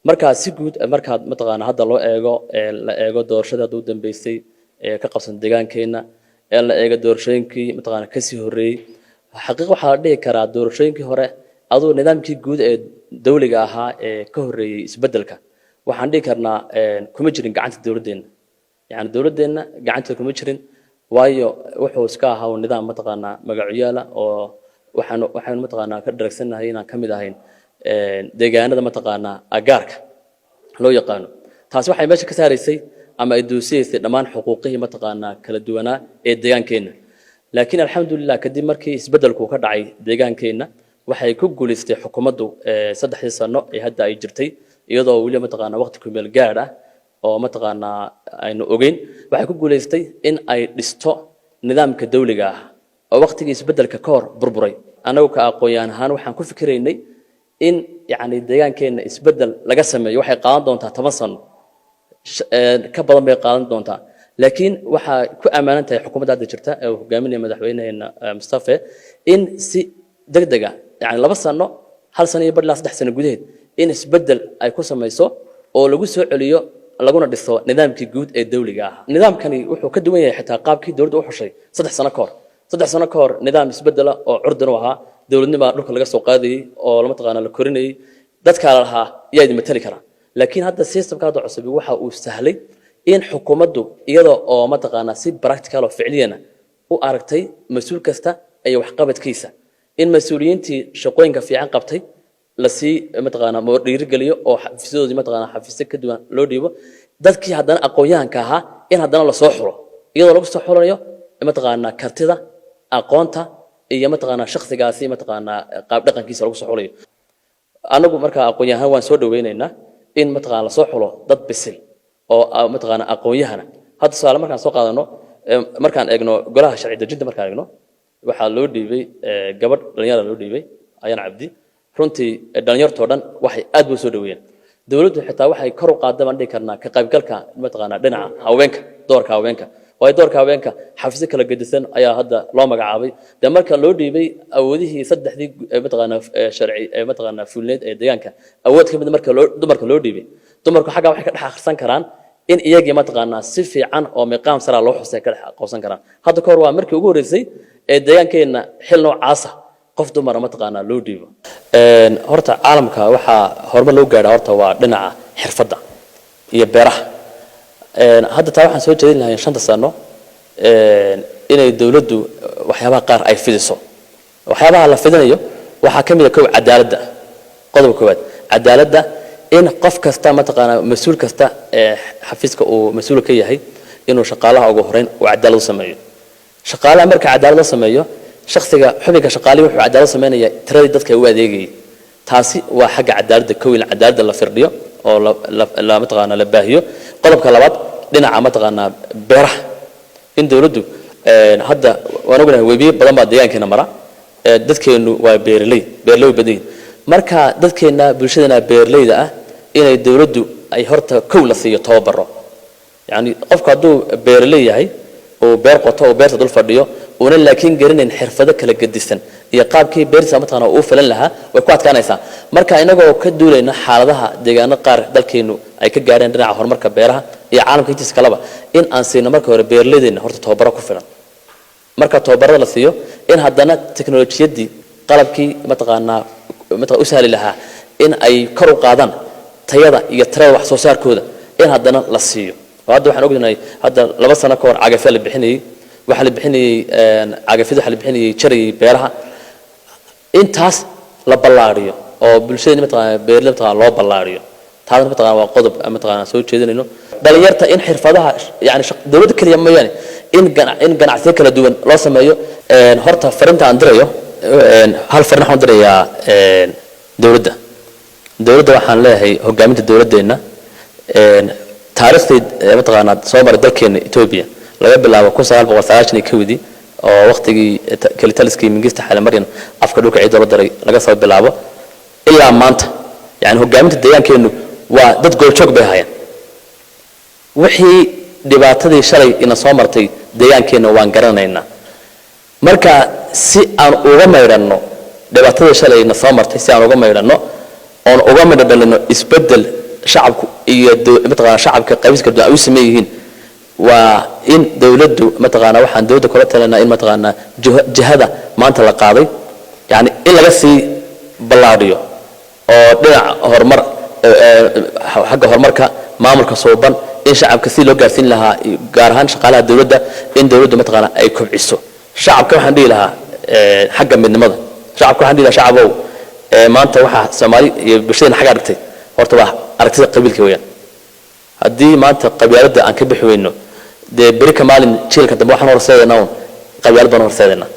marka si guud marka mataqaana hadda loo eego la eego doorashada u dambeysay ee ka qabsan deegaankeena ee la eego doorashooyinkii mataqaana ka sii horeeyay xaqiiqo waxa la dhihi karaa doorashooyinkii hore adoo nidaamkii guud ee dawliga ahaa ee ka horeeyay isbedelka waxaan dhihi karnaa kuma jirin gacanta dawladdeena yani dawladdeena gacanta kuma jirin waayo wuxuu iska ahaa nidaam mataqaana magaciyaala oo waxaan mataqaana ka daragsanahay inaan kamid ahayn deegaanada mataqaana agaarka loo yaqaano taas waxay meesha ka saaraysay ama ay doosiyay dhamaan xuquuqihii mataqaana kala duwanaa ee deegaankeena laakiin alxamdulillah kadib markii isbedelku ka dhacay deegaankeena waxay ku guuleystay xukuumaddu 3 sano ee hadda ay jirtay iyadoo wali mataqaana waqti ku meel gaar ah oo mataqaana aynu ogeyn waxay ku guuleystay in ay dhisto nidaamka dawliga ah oo waqtigii isbedelka ka hor burburay anagu ka aqoon ahaan waxaan ku fikiraynay in yani deegaankeena isbedel laga sameeyo waxay qaadan doontaa 10 sano ka badan bay qaadan doontaa laakiin waxa ku amaanan tahay xukuumadda hadda jirta ee hogaaminaya madaxweynaheena Mustafa in si degdeg ah yani 2 sano 1 sano iyo badla 3 sano gudaheed in isbedel ay ku sameeyso oo lagu soo celiyo laguna dhiso nidaamkii guud ee dawliga ah nidaamkani wuxuu ka duwan yahay xitaa qaabkii dawladdu u xushay 3 sano ka hor 3 sano ka hor nidaam isbedela oo curdan u ahaa dawladnimo dhulka laga soo qaadayay oo lama taqaana la korinayay dadka lahaa yaa idin matali kara laakiin hadda systemka hadda cusub waxa uu sahlay in xukuumaddu iyada oo ma taqaana si practical oo ficiliyana u aragtay mas'uul kasta ay wax qabadkiisa in mas'uuliyiintii shaqooyinka fiican qabtay la si ma taqaana moo dhiirigeliyo oo xafiisyadooda ma taqaana xafiisyo ka duwan loo dhiibo dadkii haddana aqoonyahanka ahaa in haddana la soo xulo iyadoo lagu soo xulayo ma taqaana kartida aqoonta iyo ma taqaana shakhsigaasi ma taqaana qaab dhaqankiisa lagu soo xulayo anagu marka aqoonyahan waan soo dhaweynaynaa in ma taqaana la soo xulo dad bisil oo ma taqaana aqoonyahana hadda su'aal markaan soo qaadano markaan eegno golaha sharci dejinta markaan eegno waxa loo dhiibay gabadh dhalinyaro loo dhiibay ayaan cabdi runtii dhalinyartoo dhan waxay aad u soo dhaweeyeen dawladdu xitaa waxay kor u qaadday baan dhihi karnaa ka qaybgalka ma taqaana dhinaca haweenka doorka haweenka way doorka haweenka xafiisyo kala gedisan ayaa hadda loo magacaabay de marka loo dhiibay awoodihii saddexdii ma taqaana sharci ma taqaana fulineed ee deegaanka awood ka mid marka dumarka loo dhiibay dumarku xaga waxay ka dhex akhrisan karaan in iyagii ma taqaana si fiican oo miqaam sara loo xusay ka dhex aqoonsan karaan hadda ka hor waa markii ugu horeysay ee deegaankeena xil noocaas ah qof dumar ma taqaana loo dhiibo horta caalamka waxa horumar loo gaaray horta waa dhinaca xirfadda iyo beeraha hadda taa waxaan soo jeedin lahayn 5 sano inay dawladdu waxyaabaha qaar ay fidiso waxyaabaha la fidinayo waxa kamid ah cadaaladda qodobka koowaad cadaaladda in qof kasta ma taqaana mas'uul kasta xafiiska uu mas'uul ka yahay inuu shaqaalaha ugu horeyn uu cadaalad u sameeyo shaqaalaha marka cadaalad u sameeyo shakhsiga xubinka shaqaalihi wuxuu cadaalad sameeynaya tiradii dadka u adeegayay taasi waa xagga cadaaladda kowin cadaaladda la firdhiyo oo la ma taqaana la baahiyo qodobka labaad dhinaca ma taqaana beeraha in dawladdu hadda waan ognahay webiyo badan baa deegaankeena mara dadkeenu waa beeraley badan marka dadkeena bulshadana beeraleyda ah inay dawladdu ay horta kow la siiyo tababaro yani qofka hadduu beeraley yahay oo beer qoto oo beerta dul fadhiyo una laakiin garanayn xirfado kala gedisan iyo qaabkii beerta ma taqaana uu falan lahaa way ku adkaanaysaa marka inagoo ka duulayna xaaladaha deegaanada qaar dalkeenu ay ka gaareen dhinaca horumarka beeraha iyo caalamka intiisa kaleba in aan siino marka hore beeraleydeena horta tababaro ku filan marka tababarada la siiyo in haddana teknolojiyadii qalabkii ma taqaana u sahli lahaa in ay kor u qaadaan tayada iyo tirada wax soo saarkooda in haddana la siiyo hadda waxaan ognahay hadda 2 sano ka hor cagafyo la bixinayay waxa la bixinayay cagafyada waxa la bixinayay jaray beeraha intaas la ballaariyo oo bulshada ma taqaana beeraleyda taqaana loo ballaariyo taasna ma taqaana waa qodob ma taqaana soo jeedinayno dhalinyarta in xirfadaha yani dawladda kaliya ma yaani in ganacsiyo kala duwan loo sameeyo horta farinta aan dirayo hal farin waxaan dirayaa dawladda waxaan leeyahay hogaaminta dawladdeena taariikhda ma taqaana soo maray dalkeena Ethiopia laga bilaabo 1990 oo waqtigii kalitaliskii mingista xal maryan afka dhulka ciid loo daray laga soo bilaabo ilaa maanta yani hogaaminta deegaankeenu waa dad gooljoog bay hayaan wixii dhibaatadii shalay ina soo martay deegaankeena waan garanaynaa marka si aan uga meeranno dhibaatadii shalay ina soo martay si aan uga meeranno oo uga meedhalino isbedel shacabku iyo mataqaana shacabka qaybiska kala duwan ay u sameeyeen waa in dawladdu mataqaana waxaan dawladda kula talinaa in mataqaana jihada maanta la qaaday yani in laga sii ballaadhiyo oo dhinac horumar xagga horumarka maamulka suuban in shacabka si loo gaarsiin lahaa gaar ahaan shaqaalaha dawladda in dawladdu mataqaana ay kobciso shacabka waxaan dhihi lahaa xagga midnimada shacabka waxaan dhihi lahaa shacabow maanta waxa Soomaali iyo bulshada xagga aragtay horta waa aragtida qabiilka weeyaan haddii maanta qabyaaladda aan ka bixi weyno dee beri ka maalin jiilka dambe waxaan horseedaynaa qabyaalad baan horseedaynaa